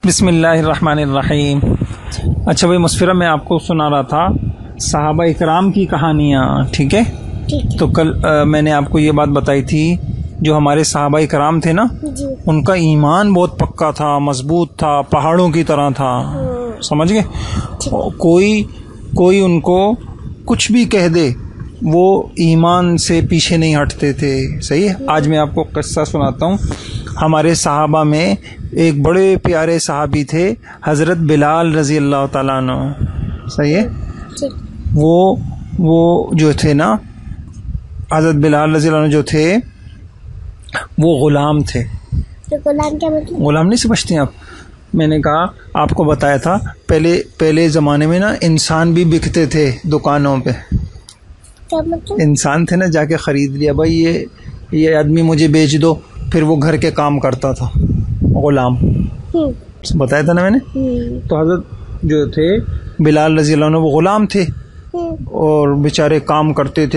बिस्मिल्लाहिर्रहमानिर्रहीम। अच्छा भाई मुस्फिरा, मैं आपको सुना रहा था सहाबा इकराम की कहानियाँ, ठीक है? तो कल मैंने आपको ये बात बताई थी, जो हमारे सहाबा इकराम थे ना, उनका ईमान बहुत पक्का था, मजबूत था, पहाड़ों की तरह था। समझ गए? कोई उनको कुछ भी कह दे, वो ईमान से पीछे नहीं हटते थे। सही है? आज मैं आपको किस्सा सुनाता हूँ। हमारे सहाबा में एक बड़े प्यारे सहाबी थे, हज़रत बिलाल रज़ी अल्लाह ताला अन्हु। सही है? वो जो थे ना, हज़रत बिलाल रज़ी अल्लाह अन्हु जो थे, वो ग़ुलाम थे। तो गुलाम क्या मतलब? ग़ुलाम नहीं समझते आप? मैंने कहा, आपको बताया था पहले ज़माने में ना इंसान भी बिकते थे दुकानों पे। क्या मतलब? इंसान थे ना, जाके ख़रीद लिया, भाई ये आदमी मुझे बेच दो, फिर वो घर के काम करता था, ग़ुलाम। बताया था ना मैंने। तो हज़रत जो थे बिलाल रज़ी अल्लाह अन्हु, वो ग़ुलाम थे और बेचारे काम करते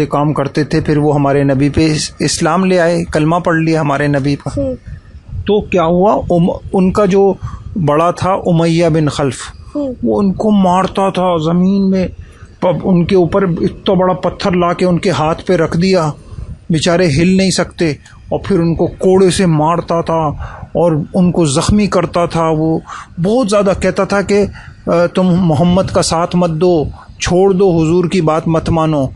थे। फिर वो हमारे नबी पे इस्लाम ले आए, कलमा पढ़ लिया हमारे नबी पर। तो क्या हुआ, उनका जो बड़ा था उमैया बिन खल्फ, वो उनको मारता था ज़मीन में, उनके ऊपर इतना बड़ा पत्थर लाके उनके हाथ पे रख दिया, बेचारे हिल नहीं सकते, और फिर उनको कोड़े से मारता था और उनको ज़ख्मी करता था। वो बहुत ज़्यादा कहता था कि तुम मोहम्मद का साथ मत दो, छोड़ दो, हुजूर की बात मत मानो।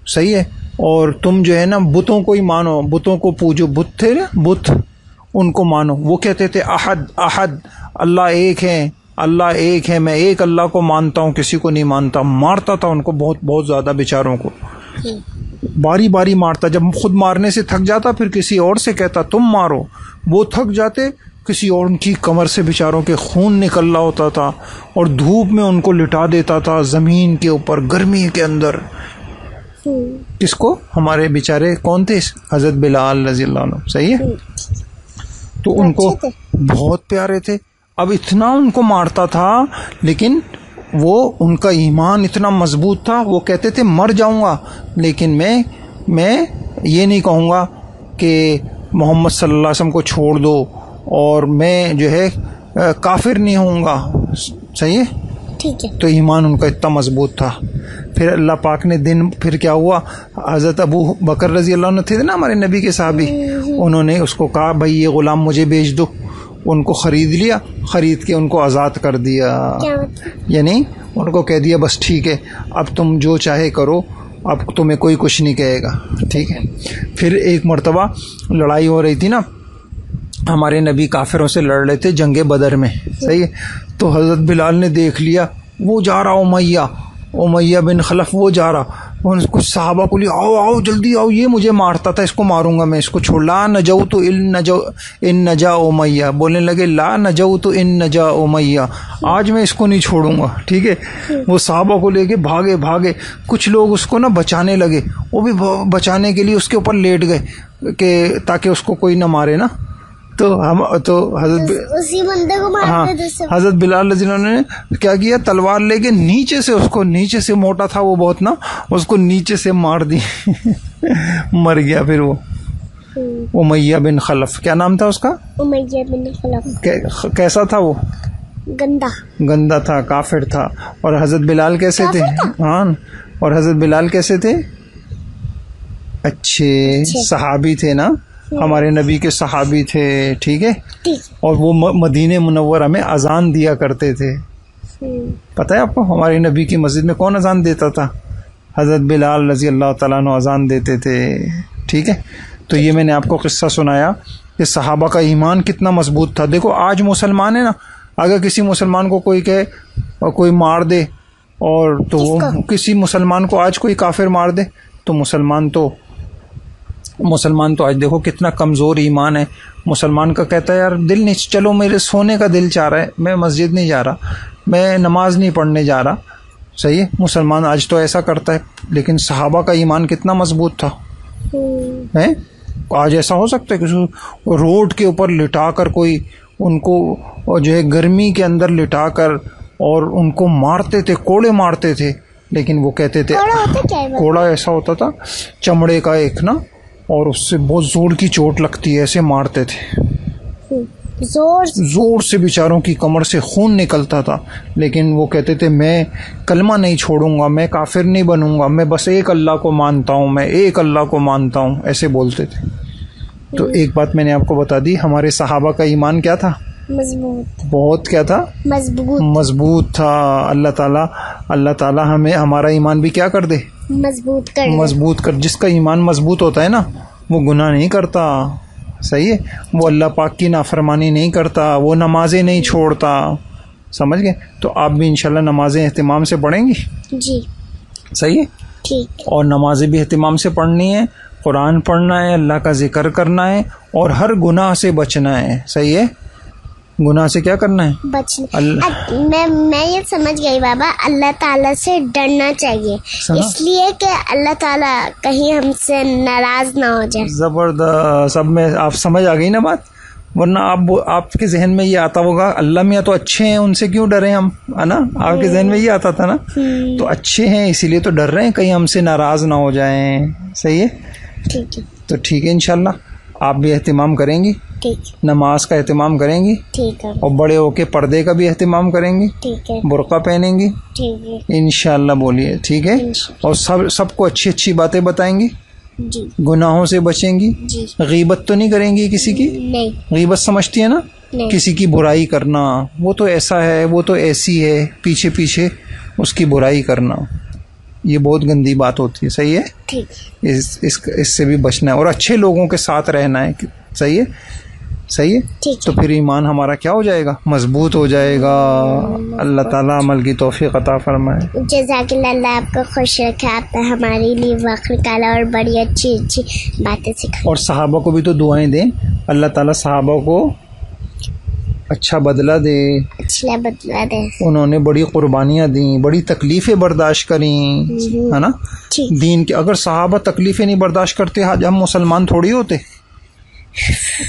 सही है? और तुम जो है ना बुतों को ही मानो, बुतों को पूजो। बुत थे ना, बुत, उनको मानो। वो कहते थे अहद अहद, अल्लाह एक है, अल्लाह एक है, मैं एक अल्लाह को मानता हूँ, किसी को नहीं मानता। मारता था उनको बहुत ज़्यादा बेचारों को, बारी बारी मारता। जब खुद मारने से थक जाता, फिर किसी और से कहता तुम मारो। वो थक जाते, किसी और उनकी कमर से बेचारों के खून निकल रहा होता था, और धूप में उनको लिटा देता था ज़मीन के ऊपर, गर्मी के अंदर। किसको? हमारे बेचारे कौन थे? हज़रत बिलाल रज़ी अल्लाह अन्हु। सही है? तो उनको बहुत प्यारे थे। अब इतना उनको मारता था, लेकिन वो, उनका ईमान इतना मजबूत था, वो कहते थे मर जाऊंगा, लेकिन मैं ये नहीं कहूँगा कि मोहम्मद सल्लल्लाहु अलैहि वसल्लम को छोड़ दो, और मैं जो है काफिर नहीं होऊंगा। सही है? ठीक है। तो ईमान उनका इतना मजबूत था। फिर अल्लाह पाक ने दिन, फिर क्या हुआ, हज़रत अबू बकर रज़ी अल्लाह अन्हु थे ना हमारे नबी के साहबी, उन्होंने उसको कहा भाई ये ग़ुलाम मुझे बेच दो। उनको ख़रीद लिया, ख़रीद के उनको आज़ाद कर दिया। क्या मतलब? यानी उनको कह दिया बस ठीक है, अब तुम जो चाहे करो, अब तुम्हें कोई कुछ नहीं कहेगा। ठीक है? फिर एक मर्तबा लड़ाई हो रही थी ना, हमारे नबी काफिरों से लड़ रहे थे जंगे बदर में। सही है? तो हज़रत बिलाल ने देख लिया, वो जा रहा उमैया बिन खलफ, वो जा रहा। कुछ सहाबा को लिया, आओ आओ जल्दी आओ, ये मुझे मारता था, इसको मारूंगा मैं, इसको छोड़। ला नजऊ तो इन नजा उमैया, बोलने लगे ला नजऊ तो इन नजा उमैया, आज मैं इसको नहीं छोड़ूंगा। ठीक है? वो सहाबा को लेके भागे। कुछ लोग उसको ना बचाने लगे, वो भी बचाने के लिए उसके ऊपर लेट गए कि ताकि उसको कोई ना मारे ना। तो उसी बंदे को मारते थे। हज़रत बिलाल रज़ी अल्लाह अन्हु ने क्या किया, तलवार लेके नीचे से मोटा था वो बहुत ना, उसको नीचे से मार दी मर गया। फिर वो उमैया बिन खलफ, क्या नाम था उसका? उमैया बिन खलफ। कैसा था वो? गंदा था, काफिर था। और हज़रत बिलाल कैसे थे? हाँ, और हज़रत बिलाल कैसे थे? अच्छे सहाबी थे ना, हमारे नबी के सहाबी थे। ठीक है? और वो मदीने मुनव्वरा में अजान दिया करते थे। पता है आपको हमारे नबी की मस्जिद में कौन अजान देता था? हज़रत बिलाल रज़ी अल्लाह ताला अन्हु अजान देते थे। ठीक है? तो ये मैंने आपको किस्सा सुनाया कि सहाबा का ईमान कितना मजबूत था। देखो आज मुसलमान है ना, अगर किसी मुसलमान को कोई कहे और कोई मार दे, और तो वो किसी मुसलमान को आज कोई काफिर मार दे, तो मुसलमान तो आज देखो कितना कमज़ोर ईमान है। मुसलमान का कहता है यार दिल नहीं, चलो मेरे सोने का दिल चाह रहा है, मैं मस्जिद नहीं जा रहा, मैं नमाज नहीं पढ़ने जा रहा। सही है? मुसलमान आज तो ऐसा करता है, लेकिन सहाबा का ईमान कितना मजबूत था। है? आज ऐसा हो सकता है कि रोड के ऊपर लिटा कर कोई उनको जो है गर्मी के अंदर लिटा कर और उनको मारते थे, कोड़े मारते थे, लेकिन वो कहते थे, कोड़ा ऐसा होता था चमड़े का एक ना, और उससे बहुत जोर की चोट लगती है, ऐसे मारते थे। जोर से बेचारों की कमर से खून निकलता था, लेकिन वो कहते थे मैं कलमा नहीं छोड़ूंगा, मैं काफिर नहीं बनूंगा, मैं बस एक अल्लाह को मानता हूँ, मैं एक अल्लाह को मानता हूँ, ऐसे बोलते थे। तो एक बात मैंने आपको बता दी, हमारे सहाबा का ईमान क्या था? मजबूत। बहुत क्या था? मजबूत था। अल्लाह ताला हमें हमारा ईमान भी क्या कर दे? मजबूत कर। जिसका ईमान मजबूत होता है ना, वो गुनाह नहीं करता, सही है, वो अल्लाह पाक की नाफरमानी नहीं करता, वो नमाजें नहीं छोड़ता, समझ गए? तो आप भी इंशाल्लाह नमाजें एहतिमाम से पढ़ेंगी जी, सही है, ठीक। और नमाजें भी एहतिमाम से पढ़नी है, कुरान पढ़ना है, अल्लाह का जिक्र करना है, और हर गुनाह से बचना है, सही है? गुनाह से क्या करना है? बचना। मैं ये समझ गई बाबा, अल्लाह ताला से डरना चाहिए, इसलिए कि अल्लाह ताला कहीं हमसे नाराज ना हो जाए। जबरदस्त, सब में आप समझ आ गई ना बात, वरना आपके जहन में ये आता होगा अल्लाह मियाँ तो अच्छे हैं, उनसे क्यों डरे हम, है ना? आपके जहन में ये आता था ना, तो अच्छे हैं इसीलिए तो डर रहे हैं, कहीं हमसे नाराज ना हो जाएं, सही है? ठीक है, तो ठीक है, इंशाल्लाह आप भी एहतिमाम करेंगी, ठीक, नमाज का एहतिमाम करेंगी, ठीक है, और बड़े होके पर्दे का भी एहतिमाम करेंगी, ठीक है, बुर्का पहनेंगी, ठीक है, इंशाल्लाह, बोलिए ठीक है, और सबको अच्छी अच्छी बातें बताएंगी जी, गुनाहों से बचेंगी जी, गीबत तो नहीं करेंगी किसी की? नहीं, गीबत समझती है ना, नहीं, किसी की बुराई करना, वो तो ऐसा है, वो तो ऐसी है, पीछे पीछे उसकी बुराई करना, ये बहुत गंदी बात होती है, सही है? ठीक, इससे भी बचना है, और अच्छे लोगों के साथ रहना है, सही है, सही है? तो फिर ईमान हमारा क्या हो जाएगा? मजबूत हो जाएगा। अल्लाह ताला अमल की तौफीक अता फरमाए। जज़ाकल्लाह, आपको खुश रखे, आपने हमारे लिए वक्त निकाला और बड़ी अच्छी अच्छी बातें सिखाई। और सहाबा को भी तो दुआएं दें, अल्लाह ताला सहाबा को अच्छा बदला दे, उन्होंने बड़ी कुर्बानियाँ दी, बड़ी तकलीफ़ें बर्दाश्त करी, है ना? दीन के अगर सहाबा तकलीफ़ें नहीं बर्दाश्त करते, आज हम मुसलमान थोड़ी होते,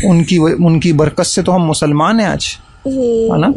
उनकी बरकत से तो हम मुसलमान हैं आज, है ना?